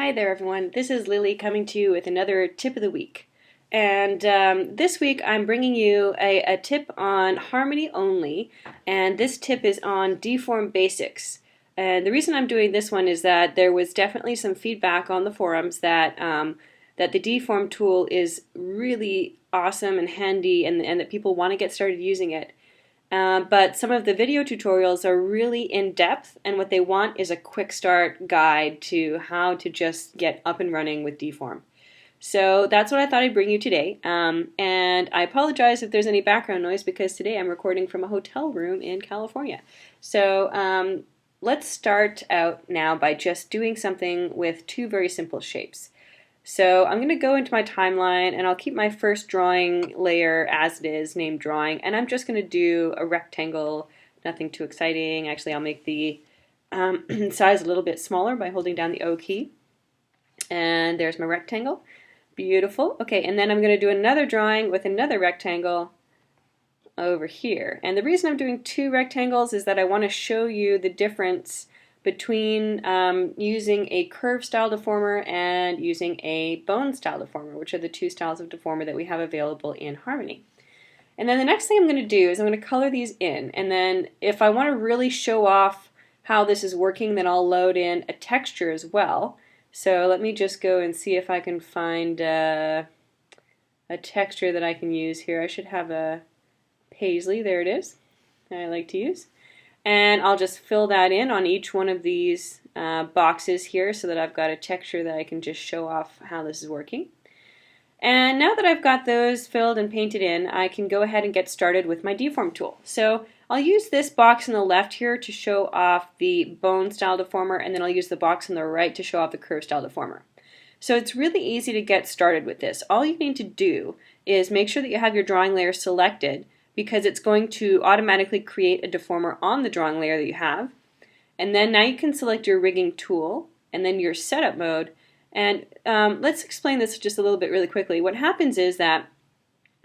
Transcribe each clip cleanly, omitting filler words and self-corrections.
Hi there everyone, this is Lily coming to you with another tip of the week. And this week I'm bringing you a tip on harmony only, and this tip is on deform basics. And the reason I'm doing this one is that there was definitely some feedback on the forums that that the deform tool is really awesome and handy, and that people want to get started using it. But some of the video tutorials are really in-depth, and what they want is a quick start guide to how to just get up and running with Deform. So that's what I thought I'd bring you today. And I apologize if there's any background noise because today I'm recording from a hotel room in California. So let's start out now by just doing something with two very simple shapes. So I'm going to go into my timeline, and I'll keep my first drawing layer as it is, named drawing, and I'm just going to do a rectangle, nothing too exciting. Actually, I'll make the size a little bit smaller by holding down the O key. And there's my rectangle. Beautiful. Okay, and then I'm going to do another drawing with another rectangle over here. And the reason I'm doing two rectangles is that I want to show you the difference between using a curve style deformer and using a bone style deformer, which are the two styles of deformer that we have available in Harmony. And then the next thing I'm going to do is I'm going to color these in, and then if I want to really show off how this is working, then I'll load in a texture as well. So let me just go and see if I can find a texture that I can use here. I should have a paisley, there it is, that I like to use. And I'll just fill that in on each one of these boxes here so that I've got a texture that I can just show off how this is working. And now that I've got those filled and painted in, I can go ahead and get started with my deform tool. So I'll use this box on the left here to show off the bone style deformer, and then I'll use the box on the right to show off the curve style deformer. So it's really easy to get started with this. All you need to do is make sure that you have your drawing layer selected, because it's going to automatically create a deformer on the drawing layer that you have. And then now you can select your rigging tool and then your setup mode. And let's explain this just a little bit really quickly. What happens is that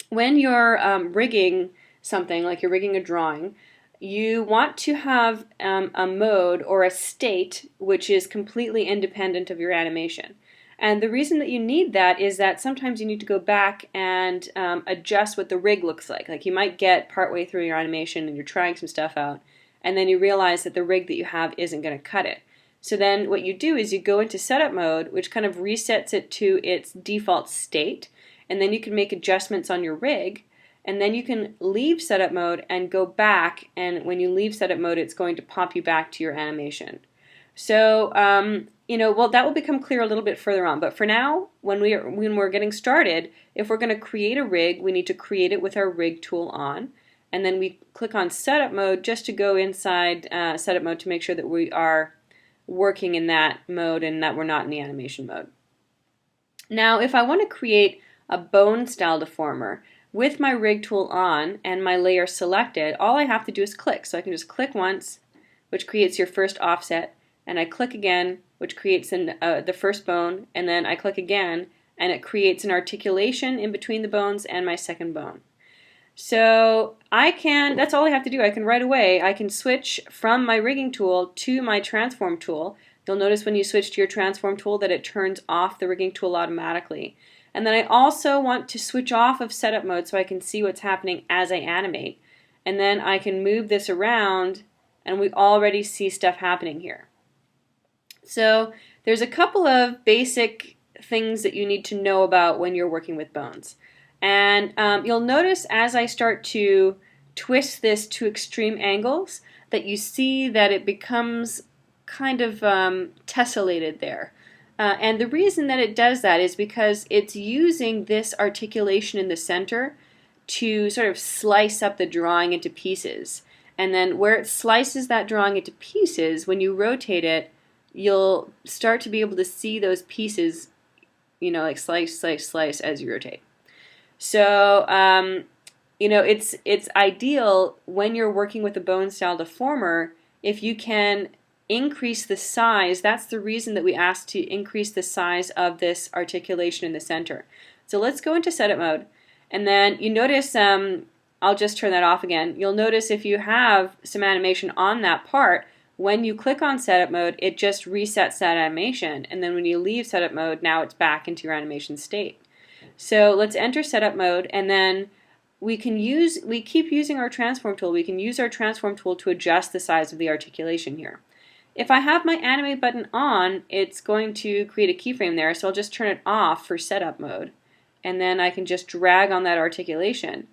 when you're rigging something, like you're rigging a drawing, you want to have a mode or a state which is completely independent of your animation. And the reason that you need that is that sometimes you need to go back and adjust what the rig looks like. Like you might get partway through your animation and you're trying some stuff out, and then you realize that the rig that you have isn't going to cut it. So then what you do is you go into setup mode, which kind of resets it to its default state, and then you can make adjustments on your rig, and then you can leave setup mode and go back, and when you leave setup mode it's going to pop you back to your animation. So well, that will become clear a little bit further on, but for now, when we're getting started, if we're going to create a rig, we need to create it with our rig tool on, and then we click on setup mode just to go inside setup mode to make sure that we are working in that mode and that we're not in the animation mode. Now, if I want to create a bone style deformer with my rig tool on and my layer selected, all I have to do is click. So I can just click once, which creates your first offset, and I click again, which creates the first bone, and then I click again, and it creates an articulation in between the bones and my second bone. So that's all I have to do. I can right away, I can switch from my rigging tool to my transform tool. You'll notice when you switch to your transform tool that it turns off the rigging tool automatically. And then I also want to switch off of setup mode so I can see what's happening as I animate. And then I can move this around, and we already see stuff happening here. So there's a couple of basic things that you need to know about when you're working with bones. And you'll notice as I start to twist this to extreme angles that you see that it becomes kind of tessellated there. And the reason that it does that is because it's using this articulation in the center to sort of slice up the drawing into pieces. And then where it slices that drawing into pieces, when you rotate it, you'll start to be able to see those pieces, like slice, slice, slice as you rotate. So, it's ideal when you're working with a bone style deformer if you can increase the size. That's the reason that we asked to increase the size of this articulation in the center. So let's go into setup mode, and then you notice, I'll just turn that off again. You'll notice if you have some animation on that part, when you click on setup mode, it just resets that animation, and then when you leave setup mode, now it's back into your animation state. So let's enter setup mode, and then we keep using our transform tool. We can use our transform tool to adjust the size of the articulation here. If I have my animate button on, it's going to create a keyframe there, so I'll just turn it off for setup mode. And then I can just drag on that articulation.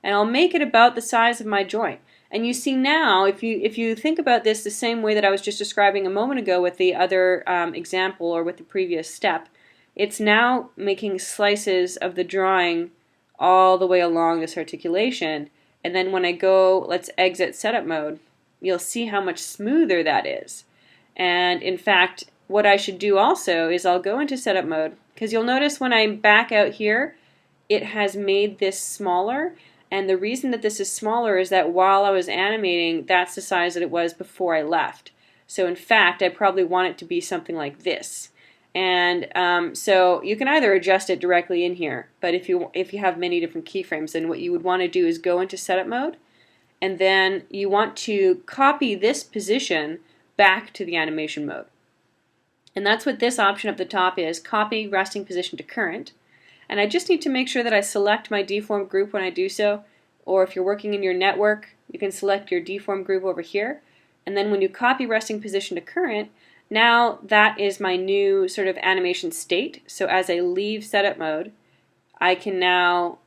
And I'll make it about the size of my joint. And you see now, if you think about this the same way that I was just describing a moment ago with the other example or with the previous step, it's now making slices of the drawing all the way along this articulation. And then when I go, let's exit setup mode, you'll see how much smoother that is. And in fact, what I should do also is I'll go into setup mode, because you'll notice when I back out here, it has made this smaller. And the reason that this is smaller is that while I was animating, that's the size that it was before I left. So in fact, I probably want it to be something like this. And so you can either adjust it directly in here, but if you have many different keyframes, then what you would want to do is go into setup mode, and then you want to copy this position back to the animation mode. And that's what this option up the top is, copy resting position to current. And I just need to make sure that I select my deform group when I do so, or if you're working in your network, you can select your deform group over here. And then when you copy resting position to current, now that is my new sort of animation state. So as I leave setup mode, I can now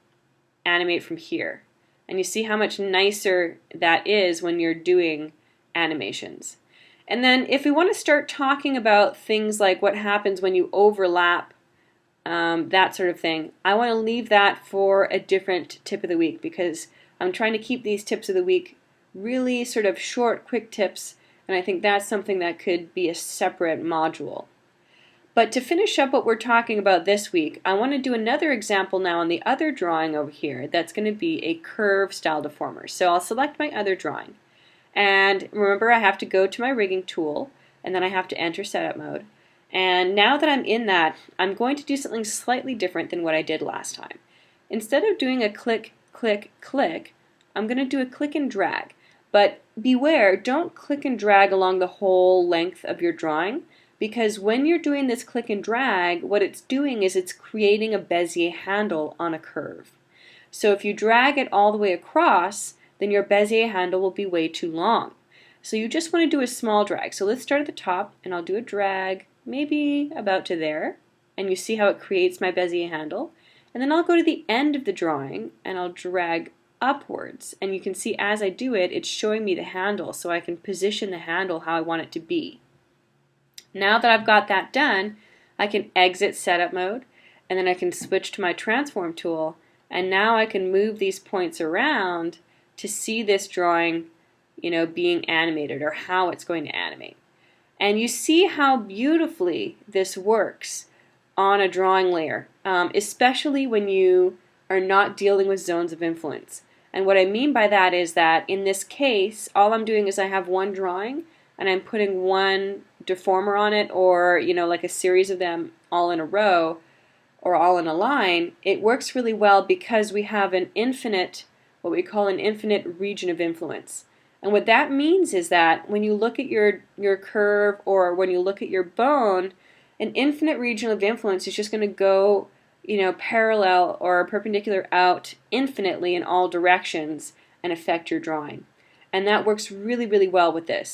animate from here. And you see how much nicer that is when you're doing animations. And then if we want to start talking about things like what happens when you overlap, that sort of thing, I want to leave that for a different tip of the week, because I'm trying to keep these tips of the week really sort of short, quick tips, and I think that's something that could be a separate module. But to finish up what we're talking about this week, I want to do another example now on the other drawing over here that's going to be a curve style deformer. So I'll select my other drawing. And remember, I have to go to my rigging tool, and then I have to enter setup mode. And now that I'm in that, I'm going to do something slightly different than what I did last time. Instead of doing a click, click, click, I'm going to do a click and drag. But beware, don't click and drag along the whole length of your drawing, because when you're doing this click and drag, what it's doing is it's creating a Bezier handle on a curve. So if you drag it all the way across, then your Bezier handle will be way too long. So you just want to do a small drag. So let's start at the top, and I'll do a drag, maybe about to there, and you see how it creates my Bezier handle. And then I'll go to the end of the drawing, and I'll drag upwards, and you can see as I do it, it's showing me the handle, so I can position the handle how I want it to be. Now that I've got that done, I can exit setup mode, and then I can switch to my transform tool, and now I can move these points around to see this drawing, being animated, or how it's going to animate. And you see how beautifully this works on a drawing layer, especially when you are not dealing with zones of influence. And what I mean by that is that in this case, all I'm doing is I have one drawing, and I'm putting one deformer on it, or like a series of them all in a row or all in a line. It works really well because we have an infinite, what we call an infinite region of influence. And what that means is that when you look at your curve, or when you look at your bone, an infinite region of influence is just going to go parallel or perpendicular out infinitely in all directions and affect your drawing. And that works really, really well with this.